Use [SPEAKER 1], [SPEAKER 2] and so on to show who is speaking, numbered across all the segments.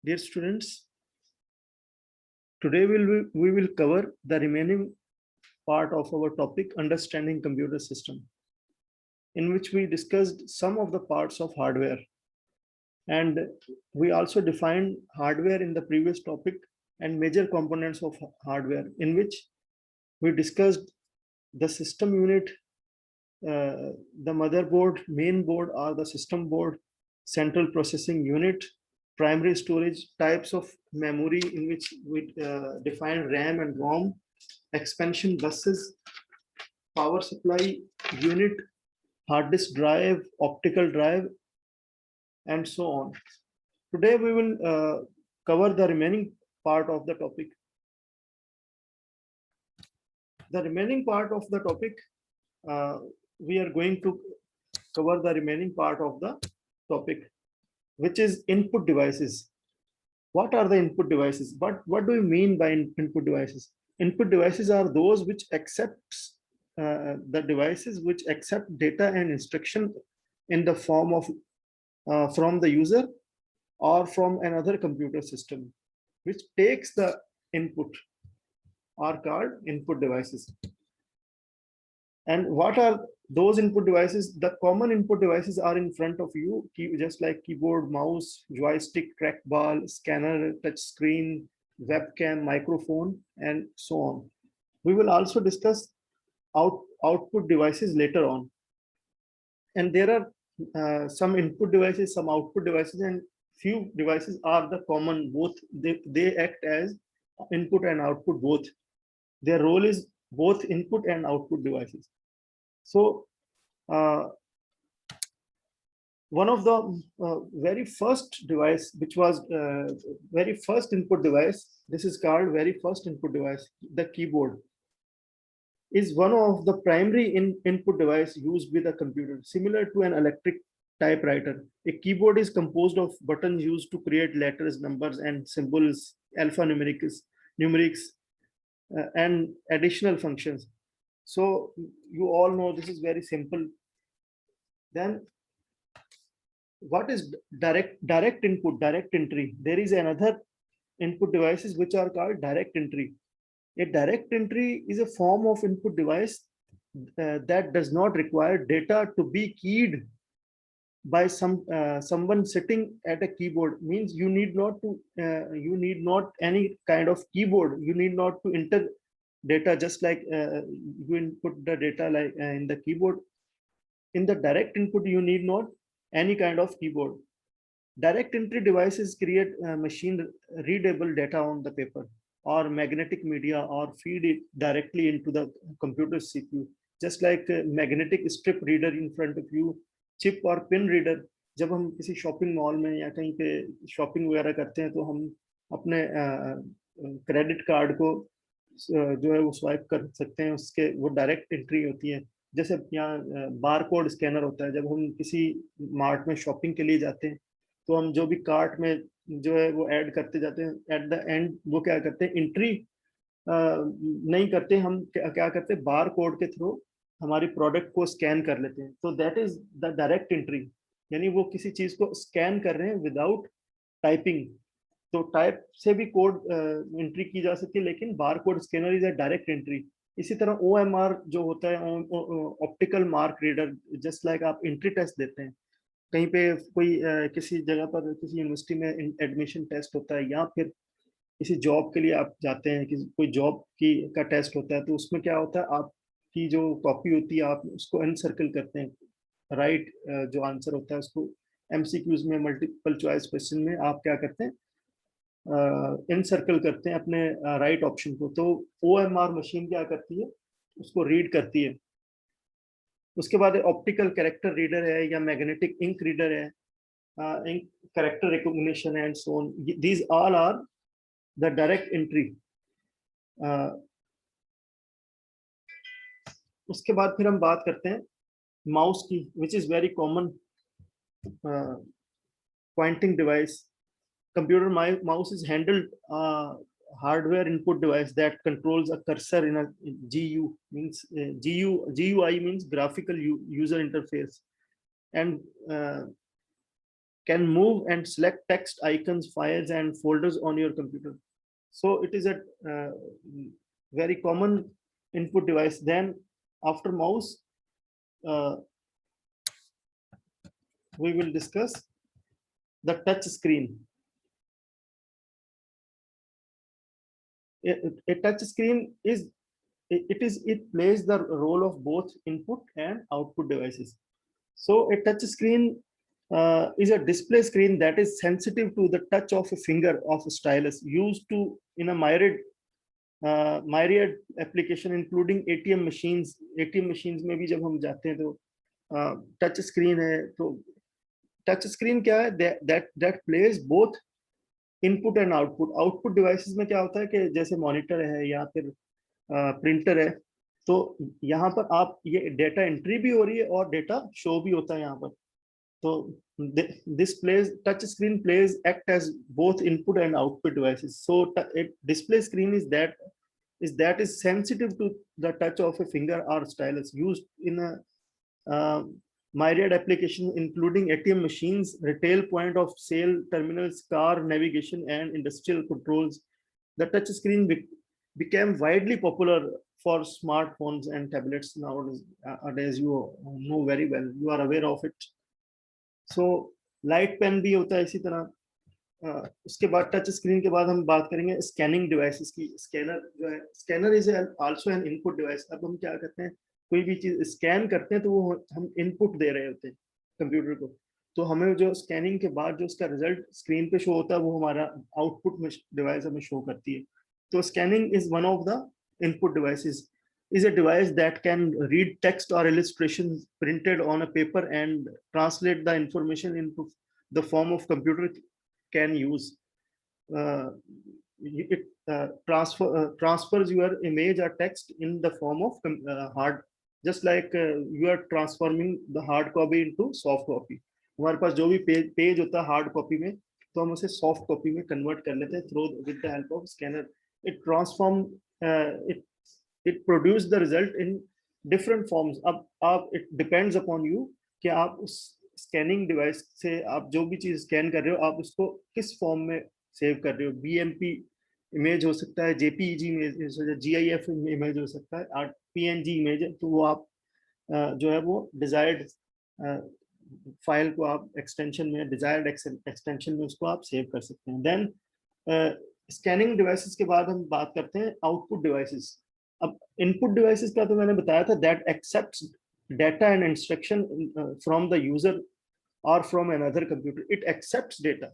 [SPEAKER 1] Dear students, today we will cover the remaining part of our topic, understanding computer system, in which we discussed some of the parts of hardware. And we also defined hardware in the previous topic and major components of hardware, in which we discussed the system unit, the motherboard, main board or the system board, central processing unit, primary storage, types of memory in which we define RAM and ROM, expansion buses, power supply unit, hard disk drive, optical drive, and so on. Today we will cover the remaining part of the topic. The remaining part of the topic, we are going to cover the remaining part of the topic, which is input devices. What are the input devices? What do you mean by input devices? Input devices are those which accepts the devices which accept data and instruction in the form of from the user or from another computer system, which takes the input, are called input devices. And what are those input devices? The common input devices are in front of you, just like keyboard, mouse, joystick, trackball, scanner, touch screen, webcam, microphone, and so on. We will also discuss output devices later on. And there are some input devices, some output devices, and few devices are the common, both they act as input and output both. Their role is both input and output devices. So one of the very first device, which was very first input device, this is called very first input device, the keyboard, is one of the primary input device used with a computer, similar to an electric typewriter. A keyboard is composed of buttons used to create letters, numbers, and symbols, alphanumerics, and additional functions. So you all know this is very simple. Then what is direct input, direct entry? There is another input devices which are called direct entry. A direct entry is a form of input device that does not require data to be keyed by someone sitting at a keyboard. Means you need not any kind of keyboard. You need not to enter data, just like you input the data like in the keyboard. In the direct input, you need not any kind of keyboard. Direct entry devices create machine readable data on the paper or magnetic media, or feed it directly into the computer CPU, just like magnetic strip reader in front of you, chip और pin reader. जब हम किसी shopping mall में या कहीं पे shopping वगैरह करते हैं तो हम अपने क्रेडिट कार्ड को जो है वो स्वाइप कर सकते हैं, उसके वो डायरेक्ट एंट्री होती है. जैसे यहाँ बार कोड स्कैनर होता है, जब हम किसी मार्ट में शॉपिंग के लिए जाते हैं तो हम जो भी कार्ट में जो है वो ऐड करते जाते हैं, एट द एंड वो क्या करते हैं, एंट्री नहीं करते, हम क्या करते हैं, बार कोड के थ्रू हमारी प्रोडक्ट को स्कैन कर लेते हैं. तो that is the direct entry, यानी वो किसी चीज को स्कैन कर रहे हैं विदाउट टाइपिंग. तो टाइप से भी कोड एंट्री की जा सकती है, लेकिन bar code scanner is a direct entry. इसी तरह OMR जो होता है, optical mark reader, just like आप एंट्री टेस्ट देते हैं कहीं पे, कोई किसी जगह पर किसी यूनिवर्सिटी में एडमिशन टेस्ट होता है, या फिर किसी जॉब के लिए आप जाते हैं, किसी कोई जॉब की का टेस्ट होता है, तो उसमें क्या होता है, आपकी जो कॉपी होती है आप उसको अनसर्कल करते हैं. राइट जो आंसर होता है उसको MCQs में, मल्टीपल चॉइस क्वेश्चन में आप क्या करते हैं, इनसर्कल करते हैं अपने राइट ऑप्शन को. तो OMR मशीन क्या करती है, उसको रीड करती है. उसके बाद ऑप्टिकल कैरेक्टर रीडर है, या मैग्नेटिक इंक रीडर है, ink character recognition and so on. These all are the direct entry. उसके बाद फिर हम बात करते हैं माउस की, which is very common pointing device. Computer mouse is handled hardware input device that controls a cursor in a GU, means GUI means graphical user interface, and can move and select text, icons, files, and folders on your computer. So it is a very common input device. Then after mouse, we will discuss the touch screen. A touch screen is it plays the role of both input and output devices. So a touch screen is a display screen that is sensitive to the touch of a finger of a stylus, used to in a myriad application including ATM machines. ATM machines में भी जब हम जाते हैं तो touch screen है. तो touch screen क्या है? that plays both input and output. Output devices में क्या होता है कि जैसे मॉनिटर है या फिर प्रिंटर है, तो यहाँ पर आप ये डेटा एंट्री भी हो रही है और डेटा शो भी होता है यहाँ पर. तो this plays, touch screen plays act as both input and output devices. So a display screen is that is sensitive to the touch of a finger or stylus, used in a myriad applications including ATM machines, retail point of sale terminals, car navigation, and industrial controls. The touch screen became widely popular for smartphones and tablets nowadays, as you know very well. You are aware of it. So light pen भी होता है इसी तरह. उसके बाद touch screen के बाद हम बात करेंगे स्कैनिंग डिवाइसेस की. स्कैनर जो है, scanner is also an input device. अब हम क्या करते हैं, कोई भी चीज स्कैन करते हैं तो वो हम इनपुट दे रहे होते हैं कंप्यूटर को. तो हमें जो स्कैनिंग के बाद जो उसका रिजल्ट स्क्रीन पे शो होता है वो हमारा आउटपुट में डिवाइस हमें शो करती है. तो scanning is one of the input devices. Is a device that can read text or illustrations printed on a paper and translate the information into the form of computer can use. It transfers your image or text in the form of hard, just like you are transforming the hard copy into soft copy. हमारे पास जो भी page होता है hard copy में, तो हम उसे soft copy में कन्वर्ट कर लेते हैं through with the help of scanner. It transform it produce the result in different forms. अब it depends upon you कि आप उस स्कैनिंग डिवाइस से आप जो भी चीज स्कैन कर रहे हो आप उसको किस फॉर्म में सेव कर रहे हो. BMP इमेज हो सकता है, JPEG इमेज, GIF इमेज हो सकता है, PNG इमेज है. तो वो आप जो है वो डिजायर्ड फाइल को आप एक्सटेंशन में, डिजायर्ड एक्सटेंशन में उसको आप सेव कर सकते हैं. देन स्कैनिंग डिवाइसेस के बाद हम बात करते हैं आउटपुट डिवाइसेस. अब इनपुट डिवाइसेस का तो मैंने बताया था, that accepts data and instruction from the user और from another computer. It accepts data.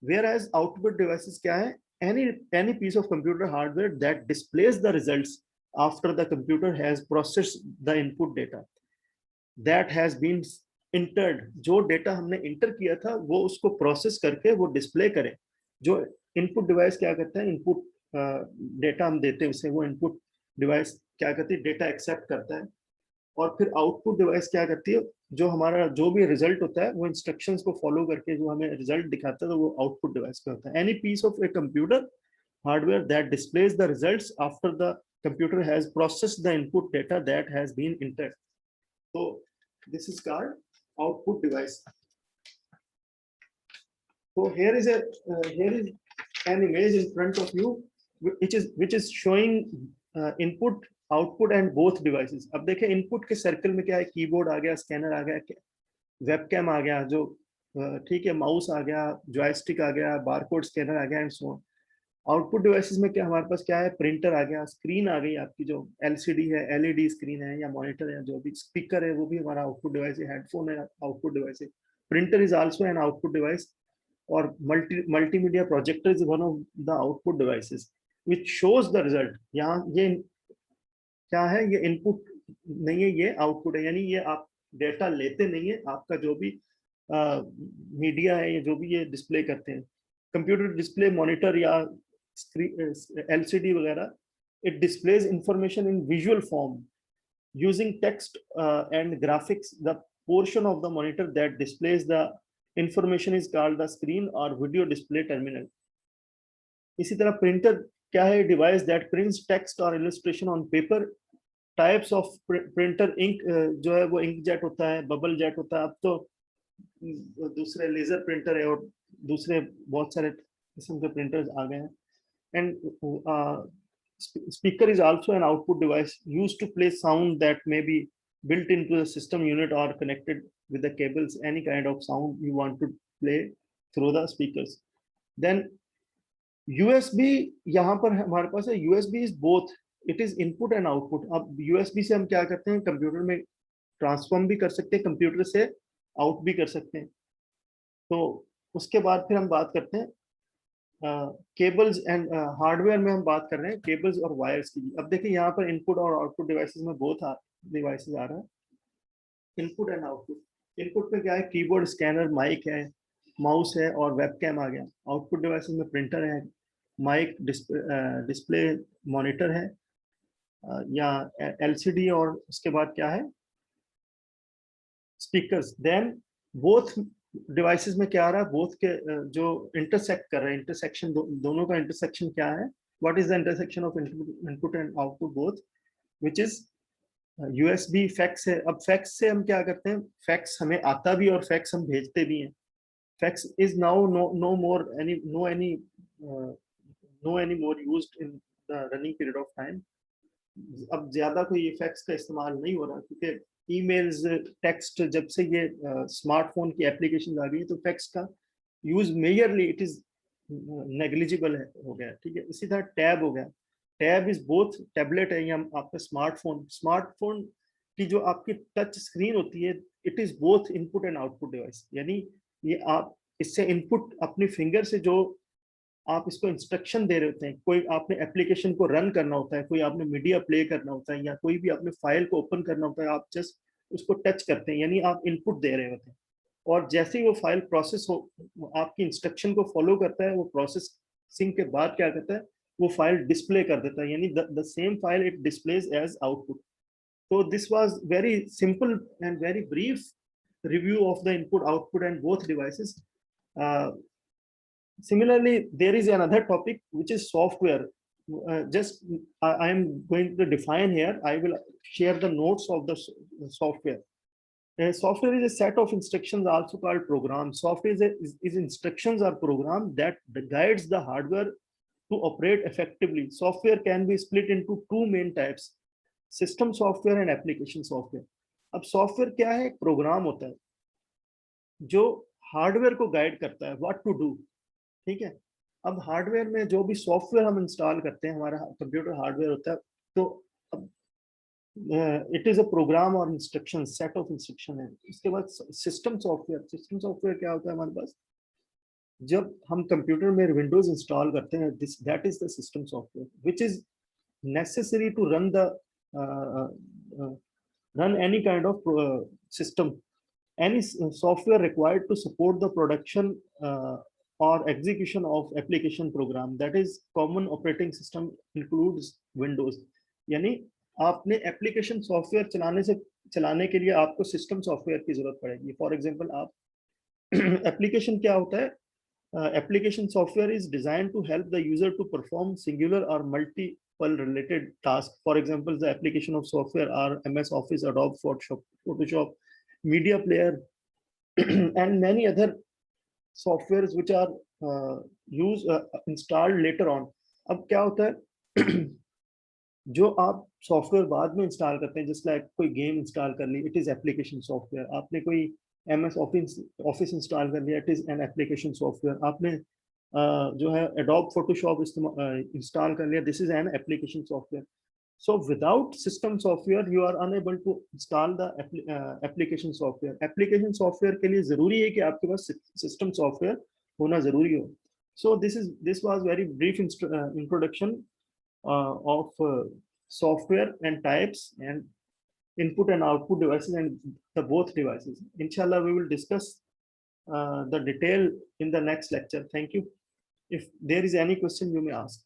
[SPEAKER 1] whereas output devices क्या है? any piece of computer hardware that displays the results after the computer has processed the input data that has been entered. जो data हमने inter किया था वो उसको process करके वो डिस्प्ले करे. जो इनपुट डिवाइस क्या करता है, इनपुट डेटा हम देते हैं उसे, वो इनपुट डिवाइस क्या करती है, डेटा एक्सेप्ट करता है. और फिर आउटपुट डिवाइस क्या करती है, जो हमारा जो भी रिजल्ट होता है वो इंस्ट्रक्शंस को फॉलो करके जो हमें रिजल्ट दिखाता है तो वो आउटपुट डिवाइस पे होता है. Any piece of a computer hardware that displays the results after the computer has processed the input data that has been entered. तो this is called output device. So here is an image in front of you which is showing input, output and both devices. अब देखें input के circle में क्या है, keyboard आ गया, scanner आ गया, webcam आ गया, जो ठीक है, माउस आ गया, जॉयस्टिक आ गया, बारकोड स्कैनर आ गया and so on. Output devices में क्या हमारे पास क्या है, प्रिंटर आ गया, स्क्रीन आ गई आपकी जो LCD है, LED स्क्रीन है या मॉनिटर है, जो भी स्पीकर है वो भी हमारा आउटपुट डिवाइस है, हेडफोन है आउटपुट डिवाइस है, printer is also an output device, और multimedia projector is one of the output devices which shows the result. यहाँ ये क्या है, ये इनपुट नहीं है, ये आउटपुट है. यानी ये आप डेटा लेते नहीं है, आपका जो भी मीडिया है, जो भी ये डिस्प्ले करते हैं, कंप्यूटर डिस्प्ले, मॉनिटर या LCD वगैरह, it displays information in visual form using text and graphics. The portion of the monitor that displays the information is called the screen or video display terminal. इसी तरह printer क्या है, device that prints text और illustration on paper. Types of printer, ink जो है वो ink jet होता है, बबल जेट होता है. अब तो दूसरे लेजर प्रिंटर है और दूसरे बहुत सारे किस्म के प्रिंटर्स आ गए हैं. And speaker is also an output device used to play sound that may be built into the system unit or connected with the cables, any kind of sound you want to play through the speakers. Then USB, यहाँ पर हमारे पास है USB is both, it is input and output. अब USB से हम क्या करते हैं, कंप्यूटर में ट्रांसफॉर्म भी कर सकते हैं, कंप्यूटर से आउट भी कर सकते हैं. तो उसके बाद फिर हम बात करते हैं केबल्स एंड हार्डवेयर में हम बात कर रहे हैं केबल्स और वायर्स की. अब देखिए यहाँ पर इनपुट और आउटपुट डिवाइसेस में बोथ डिवाइसेस आ रहा है. Input and output. इनपुट में क्या है, कीबोर्ड, स्कैनर, माइक है, माउस है और वेबकैम आ गया. आउटपुट डिवाइसेस में प्रिंटर है, माइक, डिस्प्ले, मॉनिटर है या LCD, और उसके बाद क्या है, स्पीकर्स. देन बोथ डिवाइसेस में क्या आ रहा है, बोथ के जो इंटरसेक्ट कर रहे हैं, इंटरसेक्शन दोनों का इंटरसेक्शन क्या है, what is the intersection of input and output both, which is USB. Fax है. अब फैक्स से हम क्या करते हैं, फैक्स हमें आता भी और फैक्स हम भेजते भी हैं. Fax is now no more any more used in the running period of time. अब ज्यादा कोई फैक्स का इस्तेमाल नहीं हो रहा, क्योंकि ईमेल्स, टेक्स्ट, जब से ये स्मार्टफोन की एप्लीकेशन आ गई तो फैक्स का use majorly it is negligible हो गया. ठीक है. इसी तरह टैब हो गया. टैब इज बोथ, टैबलेट है या आपका स्मार्टफोन की जो आपकी टच स्क्रीन होती है, it is both input and output device. यानी ये आप इससे इनपुट अपनी फिंगर से जो आप इसको इंस्ट्रक्शन दे रहे होते हैं, कोई आपने एप्लीकेशन को रन करना होता है, कोई आपने मीडिया प्ले करना होता है या कोई भी आपने फाइल को ओपन करना होता है, आप जस्ट उसको टच करते हैं, यानी आप इनपुट दे रहे होते हैं. और जैसे ही वो फाइल प्रोसेस हो, आपकी इंस्ट्रक्शन को फॉलो करता है, वो प्रोसेसिंग के बाद क्या करता है, वो फाइल डिस्प्ले कर देता है, यानी the same file it displays as output. So this was very simple and very brief review of the input, output, and both devices. Similarly, there is another topic which is software. I am going to define here. I will share the notes of the software. Software is a set of instructions, also called program. Software is instructions or program that guides the hardware to operate effectively. Software can be split into two main types: system software and application software. अब software क्या है, programme होता है जो hardware को guide करता है what to do. ठीक है. अब हार्डवेयर में जो भी सॉफ्टवेयर हम इंस्टॉल करते हैं, हमारा कंप्यूटर हार्डवेयर होता है, तो अब इट इज अ प्रोग्राम और इंस्ट्रक्शन, सेट ऑफ इंस्ट्रक्शन है. इसके बाद सिस्टम सॉफ्टवेयर. सिस्टम सॉफ्टवेयर क्या होता है हमारे पास, जब हम कंप्यूटर में विंडोज इंस्टॉल करते हैं, that is the system software which is necessary to run any kind of system, any software required to support the production or execution of application program. That is, common operating system includes Windows. यानी आपने application software चलाने के लिए आपको system software की जरूरत पड़ेगी. For example, आप एप्लीकेशन क्या होता है, application software is designed to help the user to perform singular or multiple related tasks. For example, the application of software are MS Office, Adobe Photoshop, Media Player, and many other softwares which are installed later on. अब क्या होता है, जो आप software बाद में install करते हैं, जैसे कोई गेम इंस्टॉल कर ली, इट इज एप्लीकेशन सॉफ्टवेयर. आपने कोई MS ऑफिस इंस्टॉल कर लिया, it is an application software. आपने जो है Adobe Photoshop इंस्टॉल कर लिया, this is an application software. So without system software you are unable to install the application software. Application software के लिए जरूरी है कि आपके पास सिस्टम सॉफ्टवेयर होना जरूरी हो. So this was very brief introduction of software and types and input and output devices and the both devices. Inshallah, we will discuss the detail in the next lecture. Thank you. If there is any question, you may ask.